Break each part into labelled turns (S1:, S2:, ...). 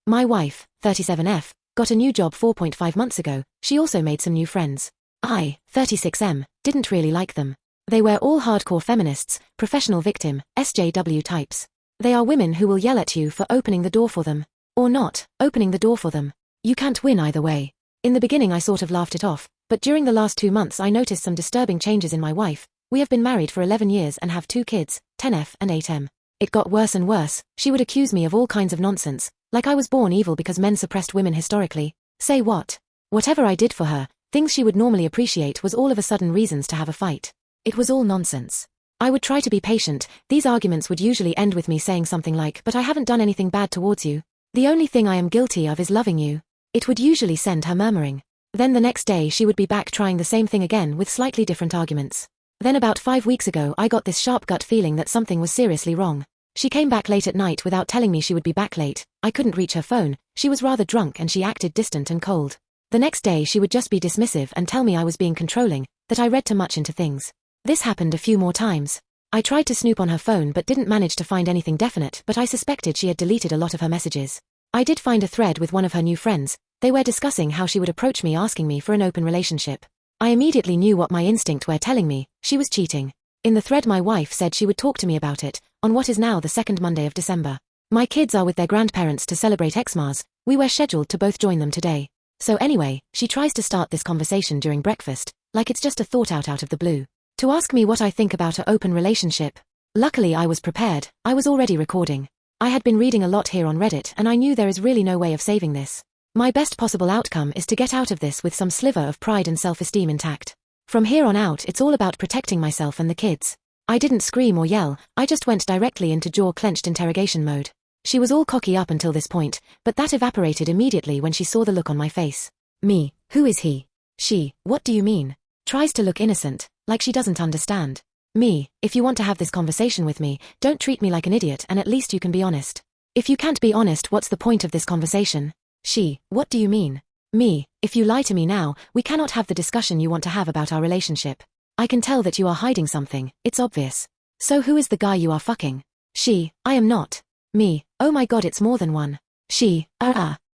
S1: My wife, 37F, got a new job 4.5 months ago. She also made some new friends. I, 36M, didn't really like them. They were all hardcore feminists, professional victim, SJW types. They are women who will yell at you for opening the door for them. Or not, opening the door for them. You can't win either way. In the beginning I sort of laughed it off, but during the last 2 months I noticed some disturbing changes in my wife. We have been married for 11 years and have 2 kids, 10F and 8M. It got worse and worse. She would accuse me of all kinds of nonsense, like I was born evil because men suppressed women historically. Say what? Whatever I did for her, things she would normally appreciate was all of a sudden reasons to have a fight. It was all nonsense. I would try to be patient. These arguments would usually end with me saying something like, "But I haven't done anything bad towards you. The only thing I am guilty of is loving you." It would usually send her murmuring. Then the next day she would be back trying the same thing again with slightly different arguments. Then about 5 weeks ago I got this sharp gut feeling that something was seriously wrong. She came back late at night without telling me she would be back late. I couldn't reach her phone. She was rather drunk and she acted distant and cold. The next day she would just be dismissive and tell me I was being controlling, that I read too much into things. This happened a few more times. I tried to snoop on her phone but didn't manage to find anything definite, but I suspected she had deleted a lot of her messages. I did find a thread with one of her new friends. They were discussing how she would approach me asking me for an open relationship. I immediately knew what my instinct were telling me. She was cheating. In the thread my wife said she would talk to me about it, on what is now the second Monday of December. My kids are with their grandparents to celebrate Xmas. We were scheduled to both join them today. So anyway, she tries to start this conversation during breakfast, like it's just a thought out of the blue. To ask me what I think about an open relationship. Luckily I was prepared. I was already recording. I had been reading a lot here on Reddit and I knew there is really no way of saving this. My best possible outcome is to get out of this with some sliver of pride and self-esteem intact. From here on out it's all about protecting myself and the kids. I didn't scream or yell, I just went directly into jaw-clenched interrogation mode. She was all cocky up until this point, but that evaporated immediately when she saw the look on my face. Me, who is he? She, what do you mean? Tries to look innocent, like she doesn't understand. Me, if you want to have this conversation with me, don't treat me like an idiot and at least you can be honest. If you can't be honest, what's the point of this conversation? She, what do you mean? Me, if you lie to me now, we cannot have the discussion you want to have about our relationship. I can tell that you are hiding something, it's obvious. So who is the guy you are fucking? She, I am not. Me, oh my god it's more than one. She,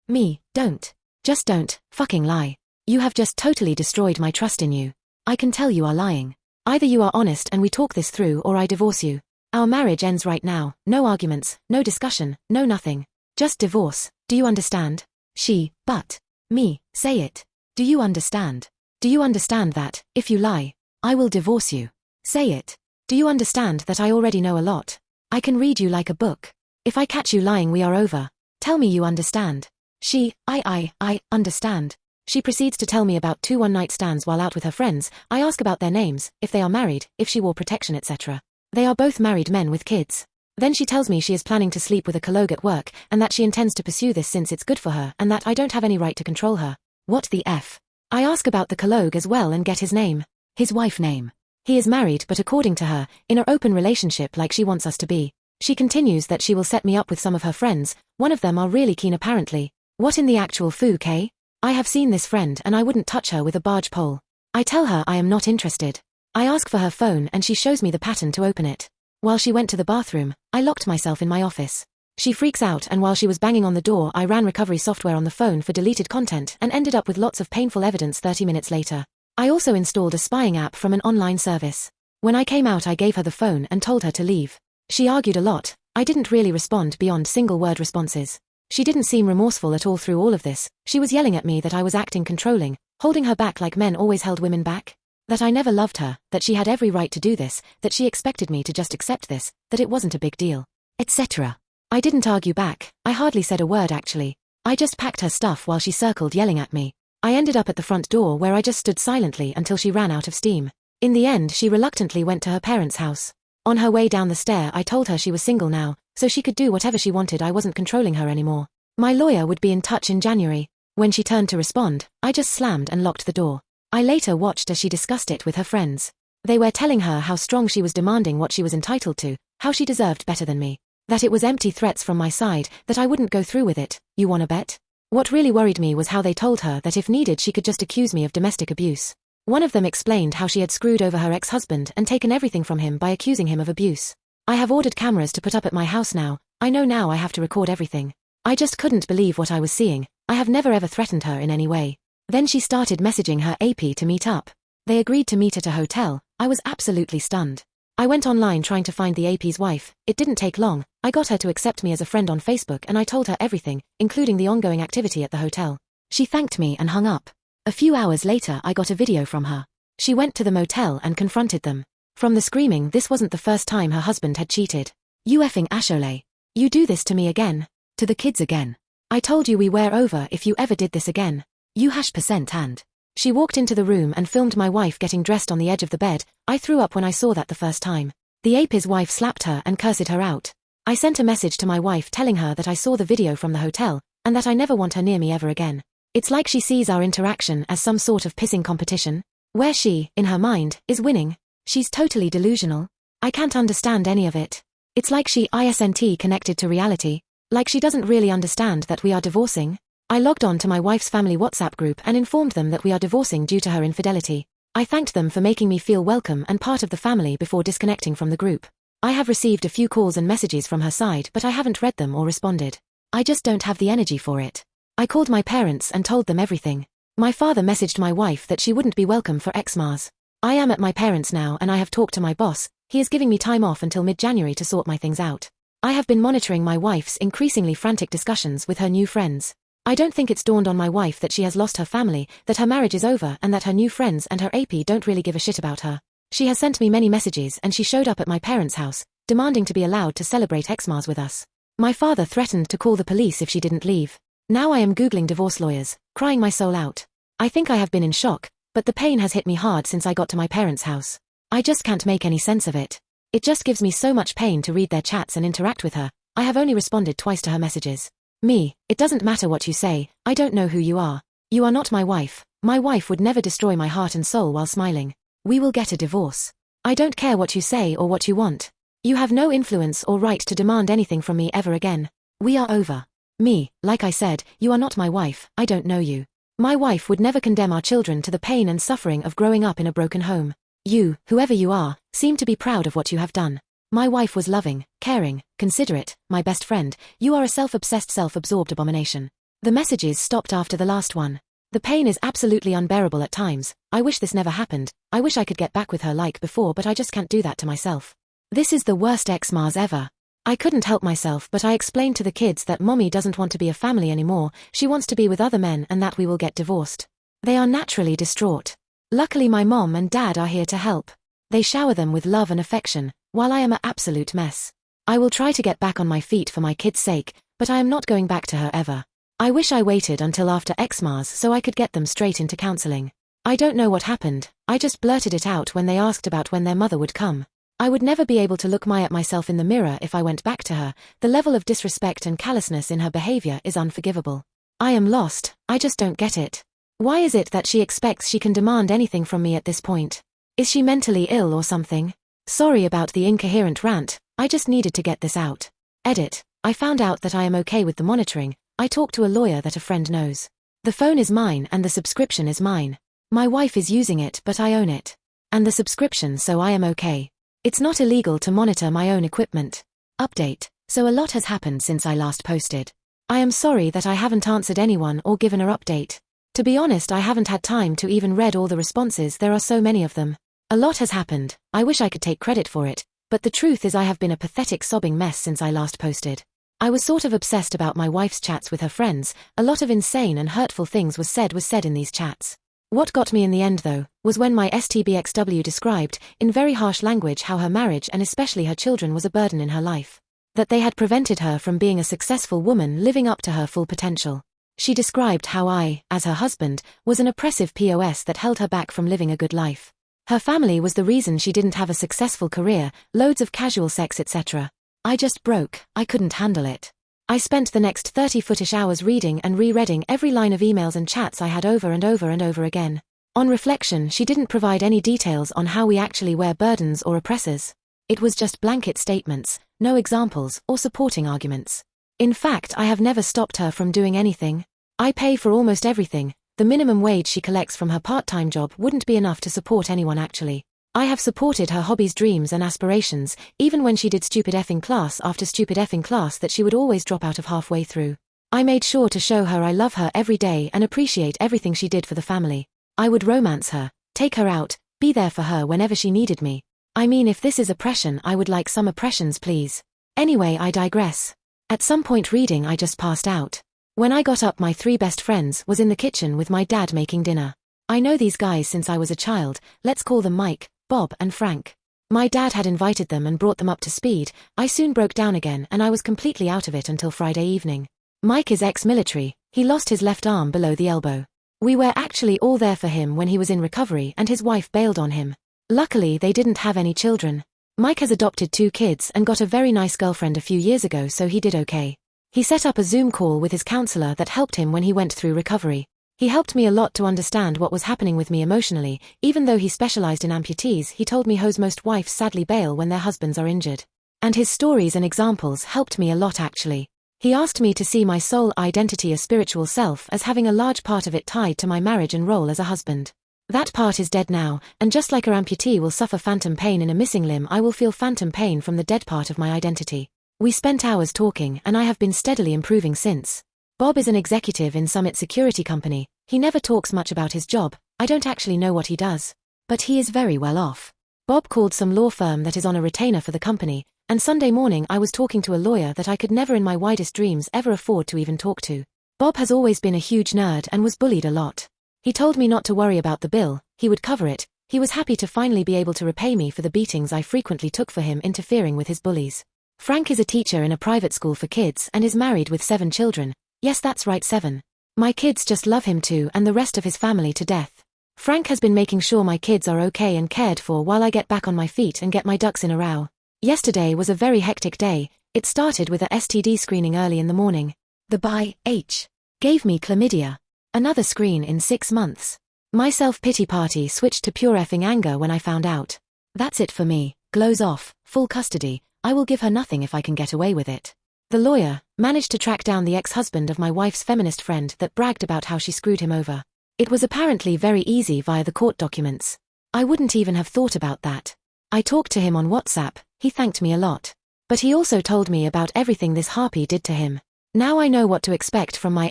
S1: me, don't. Just don't, fucking lie. You have just totally destroyed my trust in you. I can tell you are lying. Either you are honest and we talk this through or I divorce you. Our marriage ends right now, no arguments, no discussion, no nothing. Just divorce, do you understand? She, but. Me, say it. Do you understand? Do you understand that, if you lie, I will divorce you? Say it. Do you understand that I already know a lot? I can read you like a book. If I catch you lying we are over. Tell me you understand. She, I understand. She proceeds to tell me about 2 one-night stands while out with her friends. I ask about their names, if they are married, if she wore protection etc. They are both married men with kids. Then she tells me she is planning to sleep with a colleague at work, and that she intends to pursue this since it's good for her and that I don't have any right to control her. What the F? I ask about the colleague as well and get his name. His wife name. He is married but according to her, in an open relationship like she wants us to be. She continues that she will set me up with some of her friends, one of them are really keen apparently. What in the actual foo, K? I have seen this friend and I wouldn't touch her with a barge pole. I tell her I am not interested. I ask for her phone and she shows me the pattern to open it. While she went to the bathroom, I locked myself in my office. She freaks out and while she was banging on the door I ran recovery software on the phone for deleted content and ended up with lots of painful evidence 30 minutes later. I also installed a spying app from an online service. When I came out I gave her the phone and told her to leave. She argued a lot. I didn't really respond beyond single-word responses. She didn't seem remorseful at all through all of this. She was yelling at me that I was acting controlling, holding her back like men always held women back. That I never loved her, that she had every right to do this, that she expected me to just accept this, that it wasn't a big deal, etc. I didn't argue back. I hardly said a word actually. I just packed her stuff while she circled yelling at me. I ended up at the front door where I just stood silently until she ran out of steam. In the end she reluctantly went to her parents' house. On her way down the stair I told her she was single now, so she could do whatever she wanted. I wasn't controlling her anymore. My lawyer would be in touch in January. When she turned to respond, I just slammed and locked the door. I later watched as she discussed it with her friends. They were telling her how strong she was demanding what she was entitled to, how she deserved better than me. That it was empty threats from my side, that I wouldn't go through with it. You wanna bet? What really worried me was how they told her that if needed she could just accuse me of domestic abuse. One of them explained how she had screwed over her ex-husband and taken everything from him by accusing him of abuse. I have ordered cameras to put up at my house now. I know now I have to record everything. I just couldn't believe what I was seeing. I have never ever threatened her in any way. Then she started messaging her AP to meet up. They agreed to meet at a hotel. I was absolutely stunned. I went online trying to find the AP's wife. It didn't take long. I got her to accept me as a friend on Facebook and I told her everything, including the ongoing activity at the hotel. She thanked me and hung up. A few hours later I got a video from her. She went to the motel and confronted them. From the screaming, this wasn't the first time her husband had cheated. "You effing Ashole. You do this to me again. To the kids again. I told you we were over if you ever did this again. You %" and. She walked into the room and filmed my wife getting dressed on the edge of the bed. I threw up when I saw that the first time. The AP's wife slapped her and cursed her out. I sent a message to my wife telling her that I saw the video from the hotel, and that I never want her near me ever again. It's like she sees our interaction as some sort of pissing competition, where she, in her mind, is winning. She's totally delusional. I can't understand any of it. It's like she isn't connected to reality. Like she doesn't really understand that we are divorcing. I logged on to my wife's family WhatsApp group and informed them that we are divorcing due to her infidelity. I thanked them for making me feel welcome and part of the family before disconnecting from the group. I have received a few calls and messages from her side, but I haven't read them or responded. I just don't have the energy for it. I called my parents and told them everything. My father messaged my wife that she wouldn't be welcome for Xmas. I am at my parents' now and I have talked to my boss. He is giving me time off until mid-January to sort my things out. I have been monitoring my wife's increasingly frantic discussions with her new friends. I don't think it's dawned on my wife that she has lost her family, that her marriage is over and that her new friends and her AP don't really give a shit about her. She has sent me many messages and she showed up at my parents' house, demanding to be allowed to celebrate Xmas with us. My father threatened to call the police if she didn't leave. Now I am Googling divorce lawyers, crying my soul out. I think I have been in shock, but the pain has hit me hard since I got to my parents' house. I just can't make any sense of it. It just gives me so much pain to read their chats and interact with her. I have only responded twice to her messages. Me, it doesn't matter what you say, I don't know who you are. You are not my wife. My wife would never destroy my heart and soul while smiling. We will get a divorce. I don't care what you say or what you want. You have no influence or right to demand anything from me ever again. We are over. Me, like I said, you are not my wife, I don't know you. My wife would never condemn our children to the pain and suffering of growing up in a broken home. You, whoever you are, seem to be proud of what you have done. My wife was loving, caring, considerate, my best friend. You are a self-obsessed, self-absorbed abomination. The messages stopped after the last one. The pain is absolutely unbearable at times. I wish this never happened. I wish I could get back with her like before, but I just can't do that to myself. This is the worst Xmas ever. I couldn't help myself, but I explained to the kids that mommy doesn't want to be a family anymore. She wants to be with other men and that we will get divorced. They are naturally distraught. Luckily my mom and dad are here to help. They shower them with love and affection, while I am an absolute mess. I will try to get back on my feet for my kids' sake, but I am not going back to her ever. I wish I waited until after Xmas so I could get them straight into counseling. I don't know what happened, I just blurted it out when they asked about when their mother would come. I would never be able to look at myself in the mirror if I went back to her. The level of disrespect and callousness in her behavior is unforgivable. I am lost, I just don't get it. Why is it that she expects she can demand anything from me at this point? Is she mentally ill or something? Sorry about the incoherent rant, I just needed to get this out. Edit. I found out that I am okay with the monitoring. I talked to a lawyer that a friend knows. The phone is mine and the subscription is mine. My wife is using it but I own it. And the subscription, so I am okay. It's not illegal to monitor my own equipment. Update. So a lot has happened since I last posted. I am sorry that I haven't answered anyone or given an update. To be honest, I haven't had time to even read all the responses, there are so many of them. A lot has happened, I wish I could take credit for it, but the truth is I have been a pathetic sobbing mess since I last posted. I was sort of obsessed about my wife's chats with her friends. A lot of insane and hurtful things was said in these chats. What got me in the end though, was when my STBXW described, in very harsh language, how her marriage and especially her children was a burden in her life. That they had prevented her from being a successful woman living up to her full potential. She described how I, as her husband, was an oppressive POS that held her back from living a good life. Her family was the reason she didn't have a successful career, loads of casual sex, etc. I just broke, I couldn't handle it. I spent the next 30-ish hours reading and rereading every line of emails and chats I had over and over and over again. On reflection, she didn't provide any details on how we actually were burdens or oppressors. It was just blanket statements, no examples or supporting arguments. In fact, I have never stopped her from doing anything. I pay for almost everything. The minimum wage she collects from her part-time job wouldn't be enough to support anyone actually. I have supported her hobbies, dreams and aspirations, even when she did stupid effing class after stupid effing class that she would always drop out of halfway through. I made sure to show her I love her every day and appreciate everything she did for the family. I would romance her, take her out, be there for her whenever she needed me. I mean, if this is oppression, I would like some oppressions, please. Anyway, I digress. At some point reading, I just passed out. When I got up, my 3 best friends was in the kitchen with my dad making dinner. I know these guys since I was a child. Let's call them Mike, Bob, and Frank. My dad had invited them and brought them up to speed. I soon broke down again and I was completely out of it until Friday evening. Mike is ex-military. He lost his left arm below the elbow. We were actually all there for him when he was in recovery and his wife bailed on him. Luckily, they didn't have any children. Mike has adopted 2 kids and got a very nice girlfriend a few years ago, so he did okay. He set up a Zoom call with his counselor that helped him when he went through recovery. He helped me a lot to understand what was happening with me emotionally. Even though he specialized in amputees, he told me how most wives sadly bail when their husbands are injured. And his stories and examples helped me a lot actually. He asked me to see my soul identity as spiritual self as having a large part of it tied to my marriage and role as a husband. That part is dead now, and just like a amputee will suffer phantom pain in a missing limb, I will feel phantom pain from the dead part of my identity. We spent hours talking and I have been steadily improving since. Bob is an executive in Summit Security Company. He never talks much about his job. I don't actually know what he does. But he is very well off. Bob called some law firm that is on a retainer for the company, and Sunday morning I was talking to a lawyer that I could never in my wildest dreams ever afford to even talk to. Bob has always been a huge nerd and was bullied a lot. He told me not to worry about the bill, he would cover it. He was happy to finally be able to repay me for the beatings I frequently took for him interfering with his bullies. Frank is a teacher in a private school for kids and is married with 7 children. Yes, that's right, 7. My kids just love him too and the rest of his family to death. Frank has been making sure my kids are okay and cared for while I get back on my feet and get my ducks in a row. Yesterday was a very hectic day. It started with a STD screening early in the morning. The BI-H gave me chlamydia. Another screen in 6 months. My self-pity party switched to pure effing anger when I found out. That's it for me. Glows off, full custody. I will give her nothing if I can get away with it. The lawyer managed to track down the ex-husband of my wife's feminist friend that bragged about how she screwed him over. It was apparently very easy via the court documents. I wouldn't even have thought about that. I talked to him on WhatsApp. He thanked me a lot. But he also told me about everything this harpy did to him. Now I know what to expect from my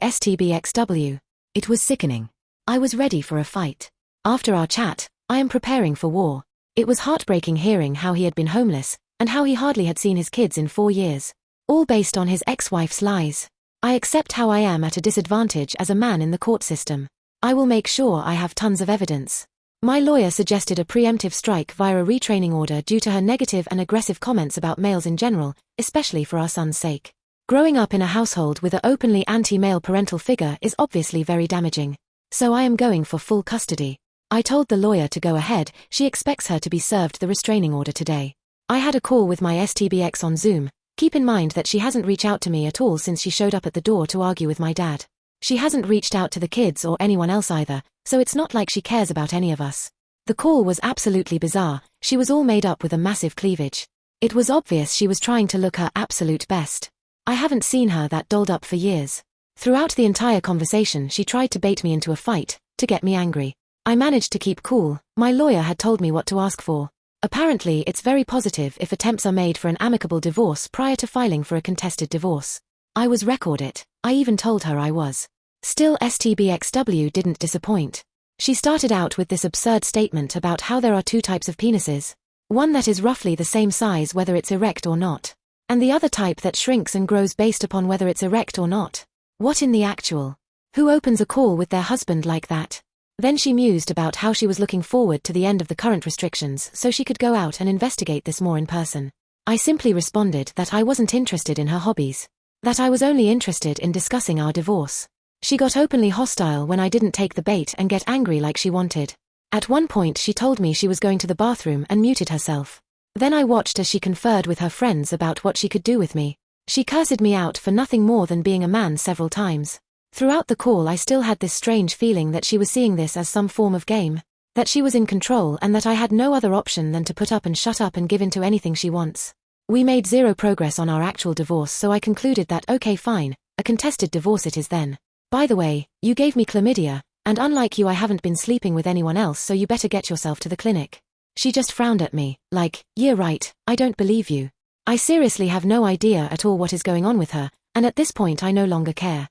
S1: STBXW. It was sickening. I was ready for a fight. After our chat, I am preparing for war. It was heartbreaking hearing how he had been homeless, and how he hardly had seen his kids in 4 years. All based on his ex-wife's lies. I accept how I am at a disadvantage as a man in the court system. I will make sure I have tons of evidence. My lawyer suggested a preemptive strike via a retraining order due to her negative and aggressive comments about males in general, especially for our son's sake. Growing up in a household with an openly anti-male parental figure is obviously very damaging. So I am going for full custody. I told the lawyer to go ahead. She expects her to be served the restraining order today. I had a call with my STBX on Zoom. Keep in mind that she hasn't reached out to me at all since she showed up at the door to argue with my dad. She hasn't reached out to the kids or anyone else either, so it's not like she cares about any of us. The call was absolutely bizarre. She was all made up with a massive cleavage. It was obvious she was trying to look her absolute best. I haven't seen her that dolled up for years. Throughout the entire conversation she tried to bait me into a fight, to get me angry. I managed to keep cool. My lawyer had told me what to ask for. Apparently it's very positive if attempts are made for an amicable divorce prior to filing for a contested divorce. I was record it. I even told her I was. Still, STBXW didn't disappoint. She started out with this absurd statement about how there are 2 types of penises. One that is roughly the same size whether it's erect or not. And the other type that shrinks and grows based upon whether it's erect or not. What in the actual? Who opens a call with their husband like that? Then she mused about how she was looking forward to the end of the current restrictions so she could go out and investigate this more in person. I simply responded that I wasn't interested in her hobbies. That I was only interested in discussing our divorce. She got openly hostile when I didn't take the bait and get angry like she wanted. At one point she told me she was going to the bathroom and muted herself. Then I watched as she conferred with her friends about what she could do with me. She cursed me out for nothing more than being a man several times. Throughout the call I still had this strange feeling that she was seeing this as some form of game. That she was in control and that I had no other option than to put up and shut up and give in to anything she wants. We made zero progress on our actual divorce, so I concluded that okay fine, a contested divorce it is then. By the way, you gave me chlamydia, and unlike you I haven't been sleeping with anyone else, so you better get yourself to the clinic. She just frowned at me, like, yeah right, I don't believe you. I seriously have no idea at all what is going on with her, And at this point I no longer care.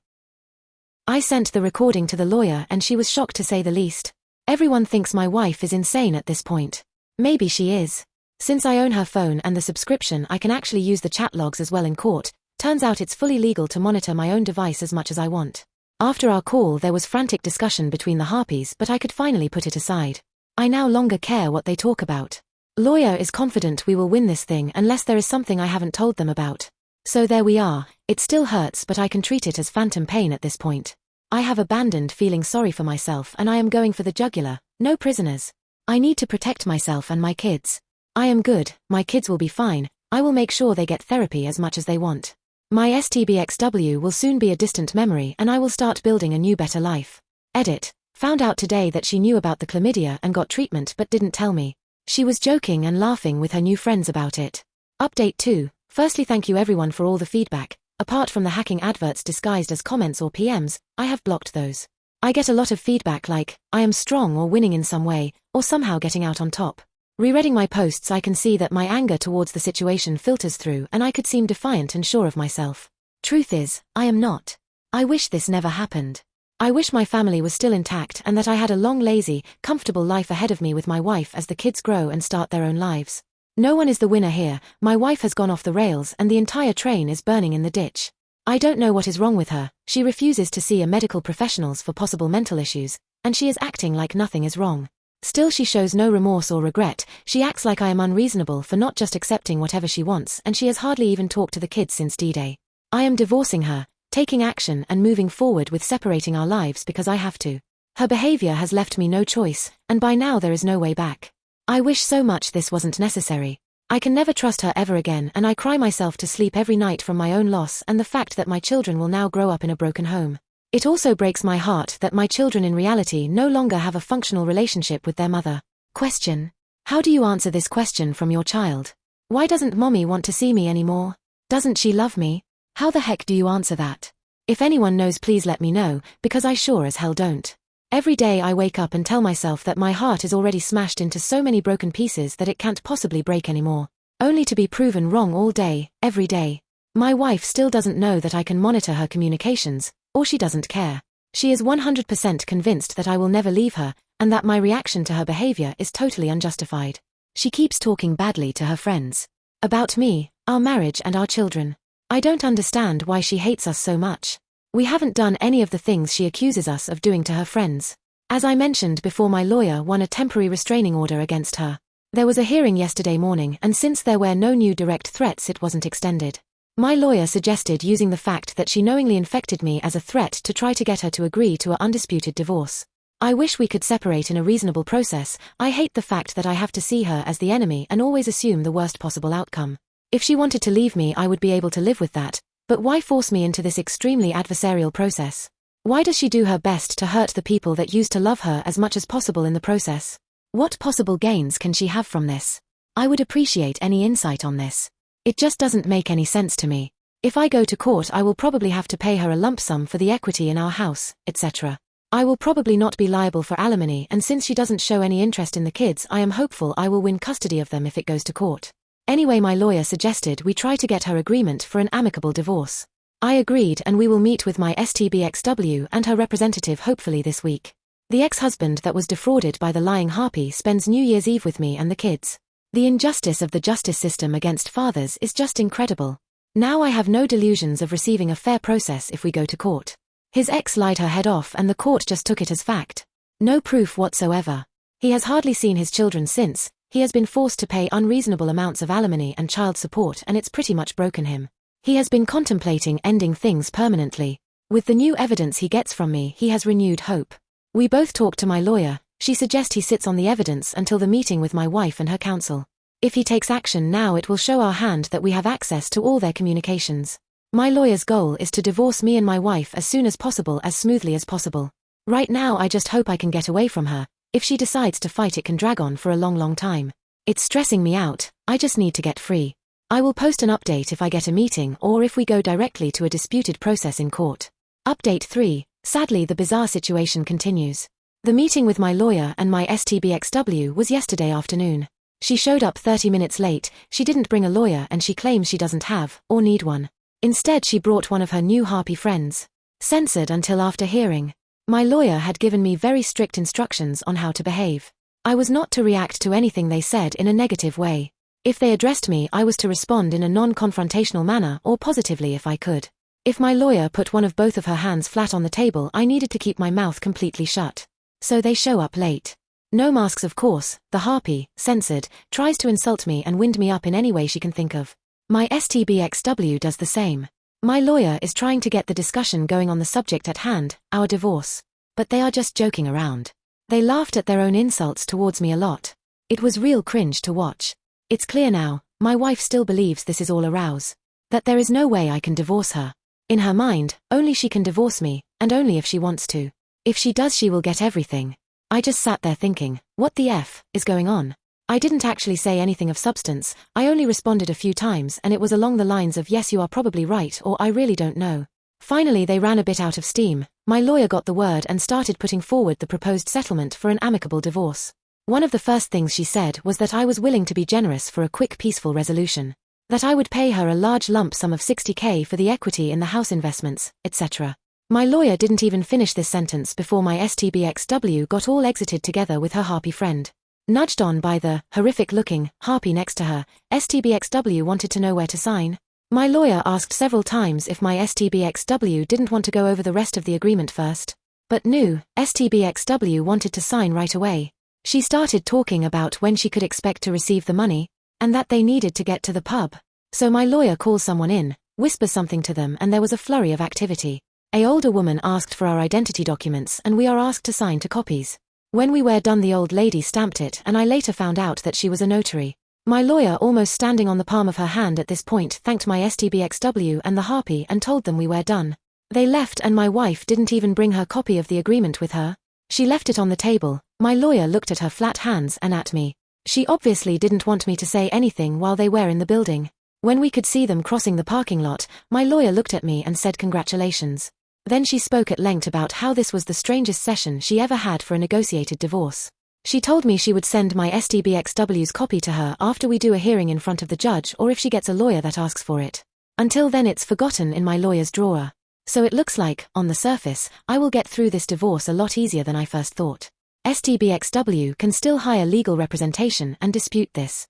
S1: I sent the recording to the lawyer and she was shocked to say the least. Everyone thinks my wife is insane at this point. Maybe she is. Since I own her phone and the subscription, I can actually use the chat logs as well in court. Turns out it's fully legal to monitor my own device as much as I want. After our call there was frantic discussion between the harpies, but I could finally put it aside. I no longer care what they talk about. Lawyer is confident we will win this thing unless there is something I haven't told them about. So there we are. It still hurts, but I can treat it as phantom pain at this point. I have abandoned feeling sorry for myself and I am going for the jugular. No prisoners. I need to protect myself and my kids. I am good, my kids will be fine, I will make sure they get therapy as much as they want. My STBXW will soon be a distant memory and I will start building a new better life. Edit. Found out today that she knew about the chlamydia and got treatment but didn't tell me. She was joking and laughing with her new friends about it. Update 2. Firstly, thank you everyone for all the feedback. Apart from the hacking adverts disguised as comments or PMs, I have blocked those. I get a lot of feedback like, I am strong or winning in some way, or somehow getting out on top. Rereading my posts I can see that my anger towards the situation filters through and I could seem defiant and sure of myself. Truth is, I am not. I wish this never happened. I wish my family was still intact and that I had a long, lazy, comfortable life ahead of me with my wife as the kids grow and start their own lives. No one is the winner here. My wife has gone off the rails and the entire train is burning in the ditch. I don't know what is wrong with her. She refuses to see a medical professionals for possible mental issues, and she is acting like nothing is wrong. Still she shows no remorse or regret. She acts like I am unreasonable for not just accepting whatever she wants, and she has hardly even talked to the kids since D-Day. I am divorcing her, taking action and moving forward with separating our lives because I have to. Her behavior has left me no choice, and by now there is no way back. I wish so much this wasn't necessary. I can never trust her ever again and I cry myself to sleep every night from my own loss and the fact that my children will now grow up in a broken home. It also breaks my heart that my children in reality no longer have a functional relationship with their mother. Question. How do you answer this question from your child? Why doesn't mommy want to see me anymore? Doesn't she love me? How the heck do you answer that? If anyone knows, please let me know, because I sure as hell don't. Every day I wake up and tell myself that my heart is already smashed into so many broken pieces that it can't possibly break anymore. Only to be proven wrong all day, every day. My wife still doesn't know that I can monitor her communications, or she doesn't care. She is 100% convinced that I will never leave her, and that my reaction to her behavior is totally unjustified. She keeps talking badly to her friends. About me, our marriage and our children. I don't understand why she hates us so much. We haven't done any of the things she accuses us of doing to her friends. As I mentioned before, my lawyer won a temporary restraining order against her. There was a hearing yesterday morning, and since there were no new direct threats, it wasn't extended. My lawyer suggested using the fact that she knowingly infected me as a threat to try to get her to agree to an undisputed divorce. I wish we could separate in a reasonable process. I hate the fact that I have to see her as the enemy and always assume the worst possible outcome. If she wanted to leave me, I would be able to live with that. But why force me into this extremely adversarial process? Why does she do her best to hurt the people that used to love her as much as possible in the process? What possible gains can she have from this? I would appreciate any insight on this. It just doesn't make any sense to me. If I go to court, I will probably have to pay her a lump sum for the equity in our house, etc. I will probably not be liable for alimony, and since she doesn't show any interest in the kids, I am hopeful I will win custody of them if it goes to court. Anyway, my lawyer suggested we try to get her agreement for an amicable divorce. I agreed, and we will meet with my STBXW and her representative hopefully this week. The ex-husband that was defrauded by the lying harpy spends New Year's Eve with me and the kids. The injustice of the justice system against fathers is just incredible. Now I have no delusions of receiving a fair process if we go to court. His ex lied her head off and the court just took it as fact. No proof whatsoever. He has hardly seen his children since. He has been forced to pay unreasonable amounts of alimony and child support, and it's pretty much broken him. He has been contemplating ending things permanently. With the new evidence he gets from me, he has renewed hope. We both talk to my lawyer. She suggests he sits on the evidence until the meeting with my wife and her counsel. If he takes action now, it will show our hand that we have access to all their communications. My lawyer's goal is to divorce me and my wife as soon as possible, as smoothly as possible. Right now I just hope I can get away from her. If she decides to fight, it can drag on for a long time. It's stressing me out. I just need to get free. I will post an update if I get a meeting or if we go directly to a disputed process in court. Update 3. Sadly, the bizarre situation continues. The meeting with my lawyer and my STBXW was yesterday afternoon. She showed up 30 minutes late. She didn't bring a lawyer and she claims she doesn't have or need one. Instead, she brought one of her new harpy friends. Censored until after hearing. My lawyer had given me very strict instructions on how to behave. I was not to react to anything they said in a negative way. If they addressed me, I was to respond in a non-confrontational manner or positively if I could. If my lawyer put one of both of her hands flat on the table, I needed to keep my mouth completely shut. So they show up late. No masks, of course. The harpy, censored, tries to insult me and wind me up in any way she can think of. My STBXW does the same. My lawyer is trying to get the discussion going on the subject at hand, our divorce. But they are just joking around. They laughed at their own insults towards me a lot. It was real cringe to watch. It's clear now, my wife still believes this is all a ruse. That there is no way I can divorce her. In her mind, only she can divorce me, and only if she wants to. If she does, she will get everything. I just sat there thinking, what the F is going on? I didn't actually say anything of substance, I only responded a few times and it was along the lines of yes, you are probably right, or I really don't know. Finally they ran a bit out of steam. My lawyer got the word and started putting forward the proposed settlement for an amicable divorce. One of the first things she said was that I was willing to be generous for a quick peaceful resolution. That I would pay her a large lump sum of $60,000 for the equity in the house investments, etc. My lawyer didn't even finish this sentence before my STBXW got all exited together with her harpy friend. Nudged on by the horrific-looking harpy next to her, STBXW wanted to know where to sign. My lawyer asked several times if my STBXW didn't want to go over the rest of the agreement first. But no, STBXW wanted to sign right away. She started talking about when she could expect to receive the money, and that they needed to get to the pub. So my lawyer calls someone in, whispers something to them, and there was a flurry of activity. An older woman asked for our identity documents and we are asked to sign 2 copies. When we were done, the old lady stamped it and I later found out that she was a notary. My lawyer, almost standing on the palm of her hand at this point, thanked my STBXW and the harpy and told them we were done. They left and my wife didn't even bring her copy of the agreement with her. She left it on the table. My lawyer looked at her flat hands and at me. She obviously didn't want me to say anything while they were in the building. When we could see them crossing the parking lot, my lawyer looked at me and said congratulations. Then she spoke at length about how this was the strangest session she ever had for a negotiated divorce. She told me she would send my STBXW's copy to her after we do a hearing in front of the judge or if she gets a lawyer that asks for it. Until then it's forgotten in my lawyer's drawer. So it looks like, on the surface, I will get through this divorce a lot easier than I first thought. STBXW can still hire legal representation and dispute this.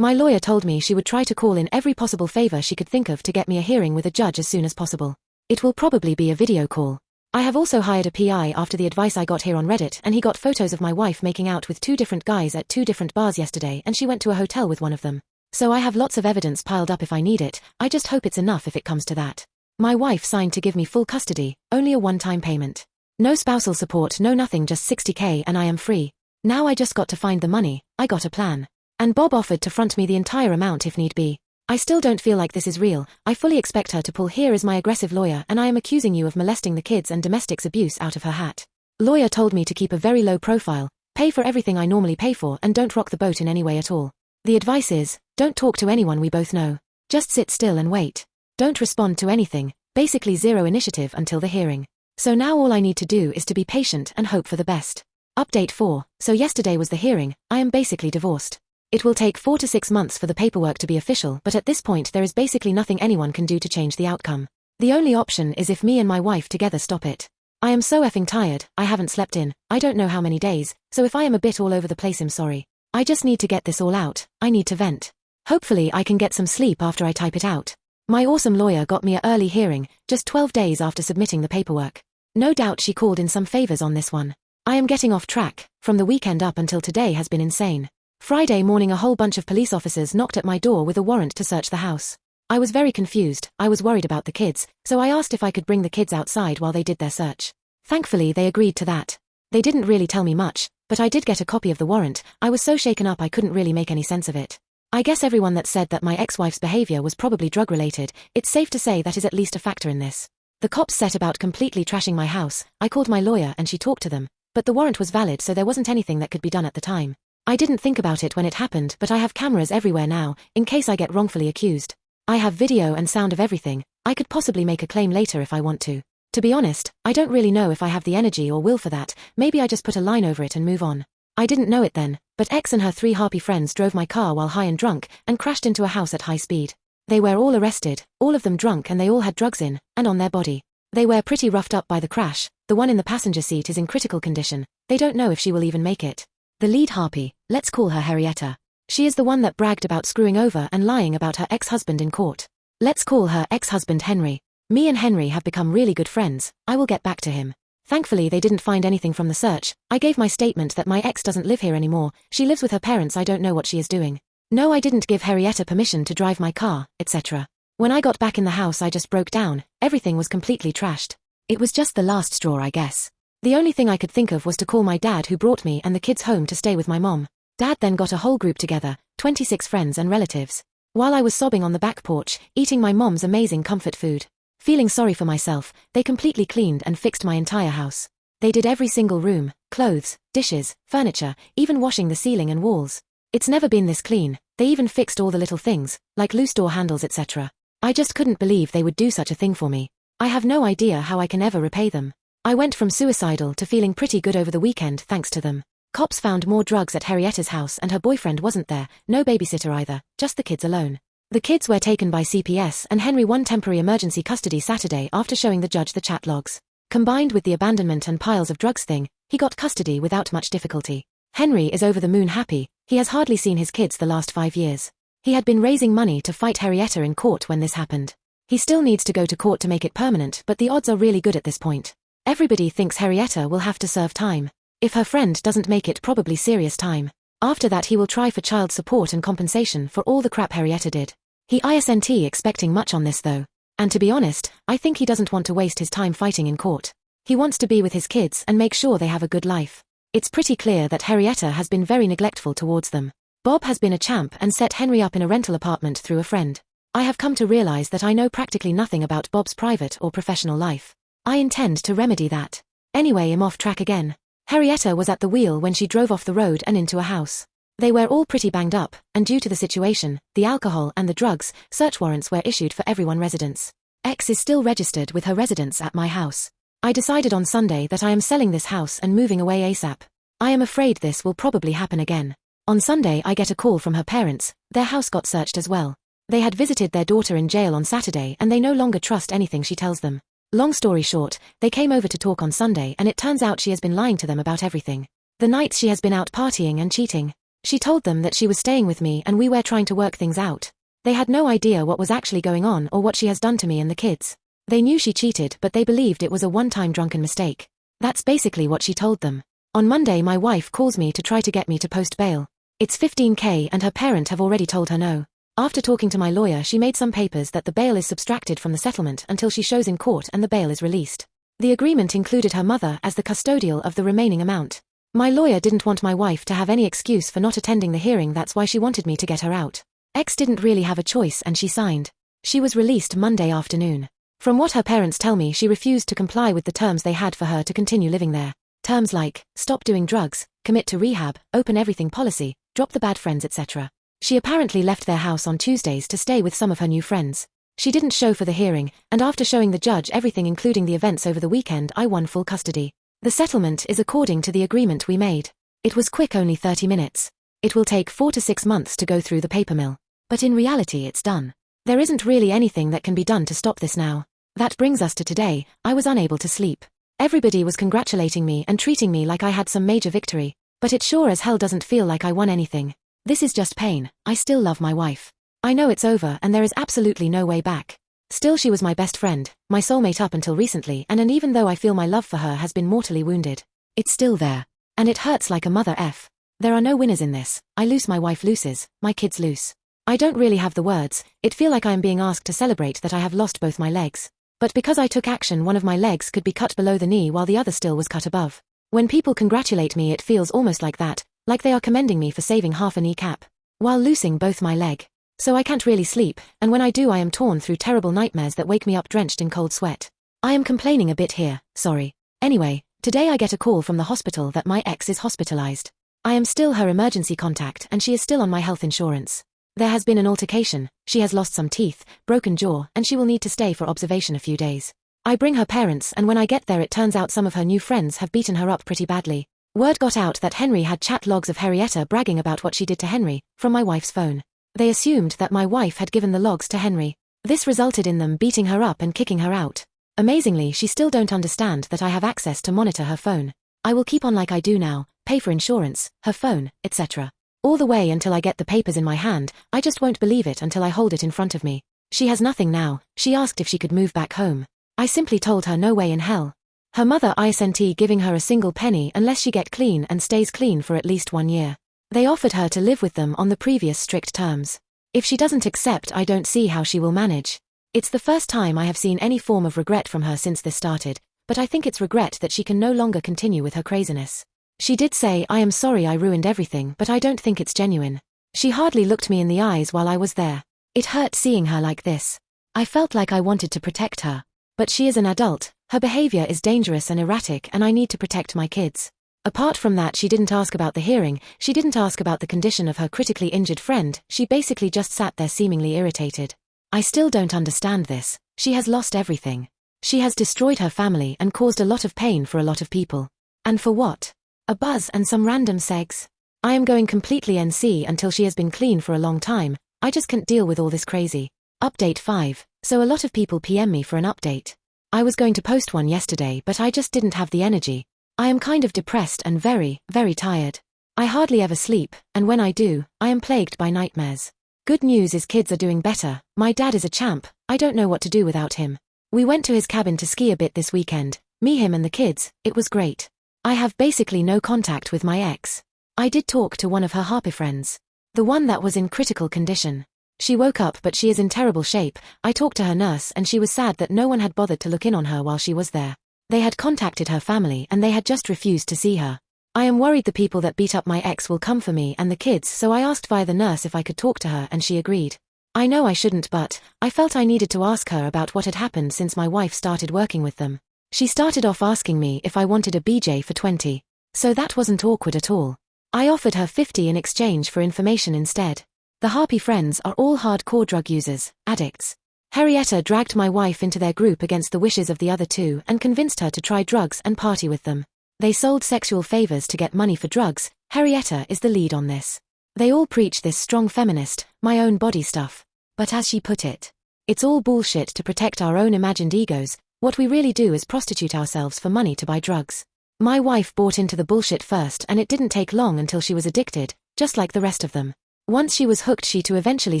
S1: My lawyer told me she would try to call in every possible favor she could think of to get me a hearing with a judge as soon as possible. It will probably be a video call. I have also hired a PI after the advice I got here on Reddit, and he got photos of my wife making out with 2 different guys at 2 different bars yesterday, and she went to a hotel with one of them. So I have lots of evidence piled up if I need it. I just hope it's enough if it comes to that. My wife signed to give me full custody, only a one-time payment. No spousal support, no nothing, just $60,000 and I am free. Now I just got to find the money. I got a plan. And Bob offered to front me the entire amount if need be. I still don't feel like this is real. I fully expect her to pull "here is my aggressive lawyer and I am accusing you of molesting the kids and domestic abuse" out of her hat. Lawyer told me to keep a very low profile, pay for everything I normally pay for, and don't rock the boat in any way at all. The advice is, don't talk to anyone we both know. Just sit still and wait. Don't respond to anything, basically zero initiative until the hearing. So now all I need to do is to be patient and hope for the best. Update 4. So yesterday was the hearing. I am basically divorced. It will take 4 to 6 months for the paperwork to be official, but at this point there is basically nothing anyone can do to change the outcome. The only option is if me and my wife together stop it. I am so effing tired, I haven't slept in, I don't know how many days, so if I am a bit all over the place, I'm sorry. I just need to get this all out, I need to vent. Hopefully I can get some sleep after I type it out. My awesome lawyer got me an early hearing, just 12 days after submitting the paperwork. No doubt she called in some favors on this one. I am getting off track. From the weekend up until today has been insane. Friday morning a whole bunch of police officers knocked at my door with a warrant to search the house. I was very confused, I was worried about the kids, so I asked if I could bring the kids outside while they did their search. Thankfully they agreed to that. They didn't really tell me much, but I did get a copy of the warrant. I was so shaken up I couldn't really make any sense of it. I guess everyone that said that my ex-wife's behavior was probably drug-related, it's safe to say that is at least a factor in this. The cops set about completely trashing my house. I called my lawyer and she talked to them, but the warrant was valid, so there wasn't anything that could be done at the time. I didn't think about it when it happened, but I have cameras everywhere now, in case I get wrongfully accused. I have video and sound of everything. I could possibly make a claim later if I want to. To be honest, I don't really know if I have the energy or will for that. Maybe I just put a line over it and move on. I didn't know it then, But ex and her 3 harpy friends drove my car while high and drunk and crashed into a house at high speed. They were all arrested, all of them drunk, and they all had drugs in and on their body. They were pretty roughed up by the crash. The one in the passenger seat is in critical condition. They don't know if she will even make it. The lead harpy, let's call her Henrietta. She is the one that bragged about screwing over and lying about her ex-husband in court. Let's call her ex-husband Henry. Me and Henry have become really good friends. I will get back to him. Thankfully they didn't find anything from the search. I gave my statement that my ex doesn't live here anymore. She lives with her parents. I don't know what she is doing. No, I didn't give Henrietta permission to drive my car, etc. When I got back in the house I just broke down. Everything was completely trashed. It was just the last straw, I guess. The only thing I could think of was to call my dad, who brought me and the kids home to stay with my mom. Dad then got a whole group together, 26 friends and relatives. While I was sobbing on the back porch, eating my mom's amazing comfort food. Feeling sorry for myself, they completely cleaned and fixed my entire house. They did every single room, clothes, dishes, furniture, even washing the ceiling and walls. It's never been this clean. They even fixed all the little things, like loose door handles, etc. I just couldn't believe they would do such a thing for me. I have no idea how I can ever repay them. I went from suicidal to feeling pretty good over the weekend thanks to them. Cops found more drugs at Henrietta's house and her boyfriend wasn't there, no babysitter either, just the kids alone. The kids were taken by CPS and Henry won temporary emergency custody Saturday after showing the judge the chat logs. Combined with the abandonment and piles of drugs thing, he got custody without much difficulty. Henry is over the moon happy. He has hardly seen his kids the last 5 years. He had been raising money to fight Henrietta in court when this happened. He still needs to go to court to make it permanent, but the odds are really good at this point. Everybody thinks Henrietta will have to serve time. If her friend doesn't make it, probably serious time. After that he will try for child support and compensation for all the crap Henrietta did. He isn't expecting much on this though. And to be honest, I think he doesn't want to waste his time fighting in court. He wants to be with his kids and make sure they have a good life. It's pretty clear that Henrietta has been very neglectful towards them. Bob has been a champ and set Henry up in a rental apartment through a friend. I have come to realize that I know practically nothing about Bob's private or professional life. I intend to remedy that. Anyway, I'm off track again. Henrietta was at the wheel when she drove off the road and into a house. They were all pretty banged up, and due to the situation, the alcohol and the drugs, search warrants were issued for everyone residents. X is still registered with her residence at my house. I decided on Sunday that I am selling this house and moving away ASAP. I am afraid this will probably happen again. On Sunday I get a call from her parents. Their house got searched as well. They had visited their daughter in jail on Saturday and they no longer trust anything she tells them. Long story short, they came over to talk on Sunday and it turns out she has been lying to them about everything. The nights she has been out partying and cheating. She told them that she was staying with me and we were trying to work things out. They had no idea what was actually going on or what she has done to me and the kids. They knew she cheated, but they believed it was a one-time drunken mistake. That's basically what she told them. On Monday my wife calls me to try to get me to post bail. It's $15,000 and her parent have already told her no. After talking to my lawyer she made some papers that the bail is subtracted from the settlement until she shows in court and the bail is released. The agreement included her mother as the custodial of the remaining amount. My lawyer didn't want my wife to have any excuse for not attending the hearing, that's why she wanted me to get her out. X didn't really have a choice and she signed. She was released Monday afternoon. From what her parents tell me, she refused to comply with the terms they had for her to continue living there. Terms like, stop doing drugs, commit to rehab, open everything policy, drop the bad friends, etc. She apparently left their house on Tuesdays to stay with some of her new friends. She didn't show for the hearing, and after showing the judge everything including the events over the weekend, I won full custody. The settlement is according to the agreement we made. It was quick, only 30 minutes. It will take 4 to 6 months to go through the paper mill. But in reality it's done. There isn't really anything that can be done to stop this now. That brings us to today. I was unable to sleep. Everybody was congratulating me and treating me like I had some major victory. But it sure as hell doesn't feel like I won anything. This is just pain. I still love my wife. I know it's over and there is absolutely no way back. Still, she was my best friend, my soulmate up until recently, and even though I feel my love for her has been mortally wounded, it's still there. And it hurts like a mother F. There are no winners in this. I lose, my wife loses, my kids lose. I don't really have the words. It feel like I am being asked to celebrate that I have lost both my legs. But because I took action, one of my legs could be cut below the knee while the other still was cut above. When people congratulate me it feels almost like that, like they are commending me for saving half a kneecap, while losing both my leg. So I can't really sleep, and when I do I am torn through terrible nightmares that wake me up drenched in cold sweat. I am complaining a bit here, sorry. Anyway, today I get a call from the hospital that my ex is hospitalized. I am still her emergency contact and she is still on my health insurance. There has been an altercation, she has lost some teeth, broken jaw, and she will need to stay for observation a few days. I bring her parents and when I get there it turns out some of her new friends have beaten her up pretty badly. Word got out that Henry had chat logs of Henrietta bragging about what she did to Henry, from my wife's phone. They assumed that my wife had given the logs to Henry. This resulted in them beating her up and kicking her out. Amazingly, she still don't understand that I have access to monitor her phone. I will keep on like I do now, pay for insurance, her phone, etc. All the way until I get the papers in my hand. I just won't believe it until I hold it in front of me. She has nothing now. She asked if she could move back home. I simply told her no way in hell. Her mother isn't giving her a single penny unless she get clean and stays clean for at least 1 year. They offered her to live with them on the previous strict terms. If she doesn't accept, I don't see how she will manage. It's the first time I have seen any form of regret from her since this started, but I think it's regret that she can no longer continue with her craziness. She did say, "I am sorry I ruined everything," but I don't think it's genuine. She hardly looked me in the eyes while I was there. It hurt seeing her like this. I felt like I wanted to protect her. But she is an adult, her behavior is dangerous and erratic, and I need to protect my kids. Apart from that, she didn't ask about the hearing, she didn't ask about the condition of her critically injured friend, she basically just sat there seemingly irritated. I still don't understand this. She has lost everything. She has destroyed her family and caused a lot of pain for a lot of people. And for what? A buzz and some random segs? I am going completely NC until she has been clean for a long time. I just can't deal with all this crazy. Update 5. So a lot of people PM me for an update. I was going to post one yesterday, but I just didn't have the energy. I am kind of depressed and very, very tired. I hardly ever sleep, and when I do, I am plagued by nightmares. Good news is kids are doing better. My dad is a champ. I don't know what to do without him. We went to his cabin to ski a bit this weekend. Me, him and the kids. It was great. I have basically no contact with my ex. I did talk to one of her harpy friends. The one that was in critical condition. She woke up, but she is in terrible shape. I talked to her nurse and she was sad that no one had bothered to look in on her while she was there. They had contacted her family and they had just refused to see her. I am worried the people that beat up my ex will come for me and the kids, so I asked via the nurse if I could talk to her and she agreed. I know I shouldn't, but I felt I needed to ask her about what had happened since my wife started working with them. She started off asking me if I wanted a BJ for 20. So that wasn't awkward at all. I offered her 50 in exchange for information instead. The harpy friends are all hardcore drug users, addicts. Henrietta dragged my wife into their group against the wishes of the other two and convinced her to try drugs and party with them. They sold sexual favors to get money for drugs. Henrietta is the lead on this. They all preach this strong feminist, my own body stuff. But as she put it, it's all bullshit to protect our own imagined egos. What we really do is prostitute ourselves for money to buy drugs. My wife bought into the bullshit first and it didn't take long until she was addicted, just like the rest of them. Once she was hooked, she too eventually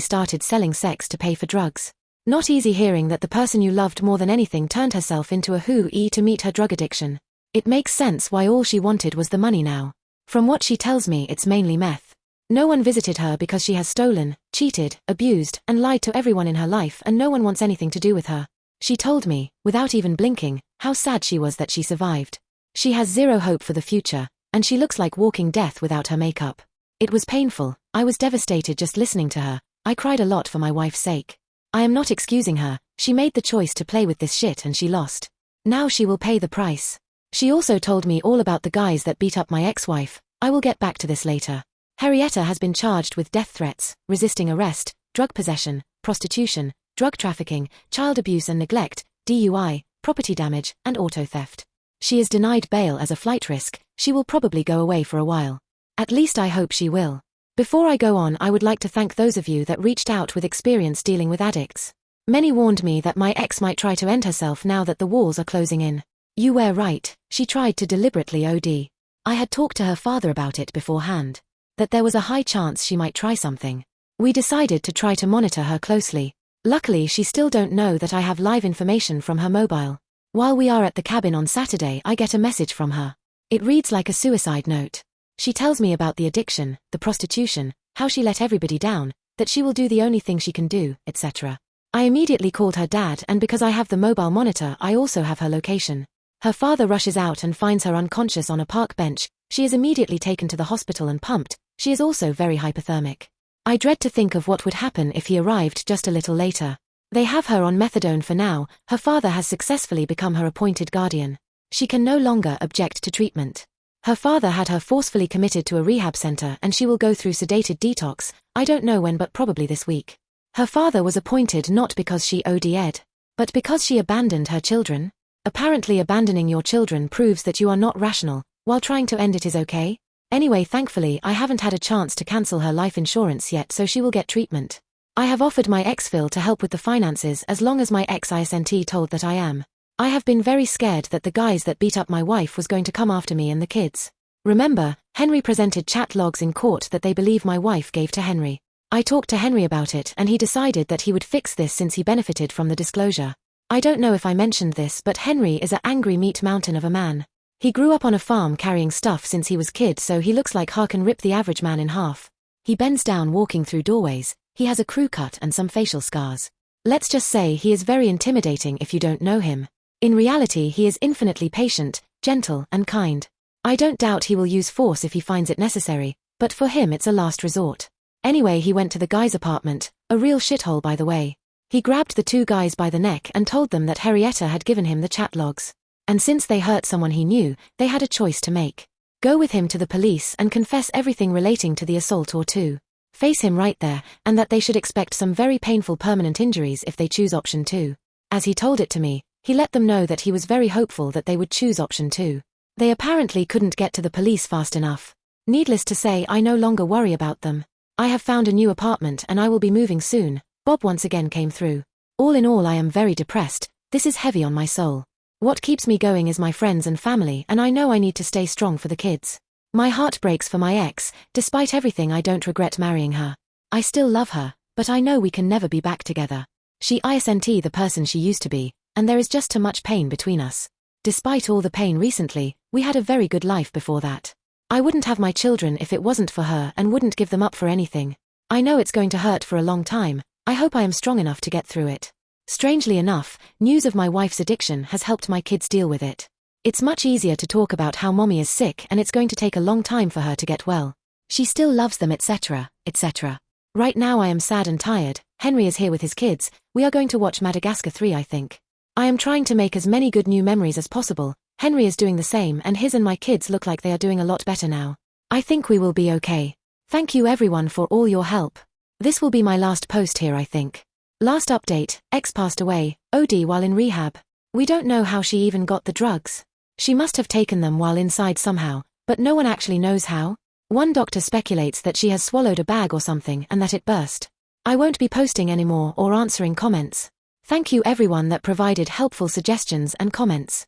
S1: started selling sex to pay for drugs. Not easy hearing that the person you loved more than anything turned herself into a who-e to meet her drug addiction. It makes sense why all she wanted was the money now. From what she tells me, it's mainly meth. No one visited her because she has stolen, cheated, abused, and lied to everyone in her life, and no one wants anything to do with her. She told me, without even blinking, how sad she was that she survived. She has zero hope for the future, and she looks like walking death without her makeup. It was painful. I was devastated just listening to her. I cried a lot for my wife's sake. I am not excusing her. She made the choice to play with this shit and she lost. Now she will pay the price. She also told me all about the guys that beat up my ex-wife. I will get back to this later. Henrietta has been charged with death threats, resisting arrest, drug possession, prostitution, drug trafficking, child abuse and neglect, DUI, property damage, and auto theft. She is denied bail as a flight risk. She will probably go away for a while. At least I hope she will. Before I go on, I would like to thank those of you that reached out with experience dealing with addicts. Many warned me that my ex might try to end herself now that the walls are closing in. You were right, she tried to deliberately OD. I had talked to her father about it beforehand. That there was a high chance she might try something. We decided to try to monitor her closely. Luckily, she still don't know that I have live information from her mobile. While we are at the cabin on Saturday, I get a message from her. It reads like a suicide note. She tells me about the addiction, the prostitution, how she let everybody down, that she will do the only thing she can do, etc. I immediately called her dad, and because I have the mobile monitor, I also have her location. Her father rushes out and finds her unconscious on a park bench. She is immediately taken to the hospital and pumped. She is also very hypothermic. I dread to think of what would happen if he arrived just a little later. They have her on methadone for now. Her father has successfully become her appointed guardian. She can no longer object to treatment. Her father had her forcefully committed to a rehab center and she will go through sedated detox. I don't know when, but probably this week. Her father was appointed not because she OD'd, but because she abandoned her children. Apparently abandoning your children proves that you are not rational. while trying to end it is okay? Anyway, thankfully I haven't had a chance to cancel her life insurance yet, so she will get treatment. I have offered my ex Phil to help with the finances as long as my ex isn't told that I am. I have been very scared that the guys that beat up my wife was going to come after me and the kids. Remember, Henry presented chat logs in court that they believe my wife gave to Henry. I talked to Henry about it and he decided that he would fix this since he benefited from the disclosure. I don't know if I mentioned this, but Henry is a angry meat mountain of a man. He grew up on a farm carrying stuff since he was kid, so he looks like can rip the average man in half. He bends down walking through doorways, he has a crew cut and some facial scars. Let's just say he is very intimidating if you don't know him. In reality he is infinitely patient, gentle and kind. I don't doubt he will use force if he finds it necessary, but for him it's a last resort. Anyway, he went to the guy's apartment, a real shithole by the way. He grabbed the two guys by the neck and told them that Henrietta had given him the chat logs. And since they hurt someone he knew, they had a choice to make. Go with him to the police and confess everything relating to the assault, or to face him right there, and that they should expect some very painful permanent injuries if they choose option 2. As he told it to me, he let them know that he was very hopeful that they would choose option 2. They apparently couldn't get to the police fast enough. Needless to say, I no longer worry about them. I have found a new apartment and I will be moving soon. Bob once again came through. All in all, I am very depressed. This is heavy on my soul. What keeps me going is my friends and family, and I know I need to stay strong for the kids. My heart breaks for my ex. Despite everything, I don't regret marrying her. I still love her, but I know we can never be back together. She isn't the person she used to be, and there is just too much pain between us. Despite all the pain recently, we had a very good life before that. I wouldn't have my children if it wasn't for her and wouldn't give them up for anything. I know it's going to hurt for a long time. I hope I am strong enough to get through it. Strangely enough, news of my wife's addiction has helped my kids deal with it. It's much easier to talk about how mommy is sick and it's going to take a long time for her to get well. She still loves them, etc., etc. Right now I am sad and tired. Henry is here with his kids. We are going to watch Madagascar 3, I think. I am trying to make as many good new memories as possible. Henry is doing the same, and his and my kids look like they are doing a lot better now. I think we will be okay. Thank you everyone for all your help. This will be my last post here, I think. Last update, ex passed away, OD while in rehab. We don't know how she even got the drugs. She must have taken them while inside somehow, but no one actually knows how. One doctor speculates that she has swallowed a bag or something and that it burst. I won't be posting anymore or answering comments. Thank you everyone that provided helpful suggestions and comments.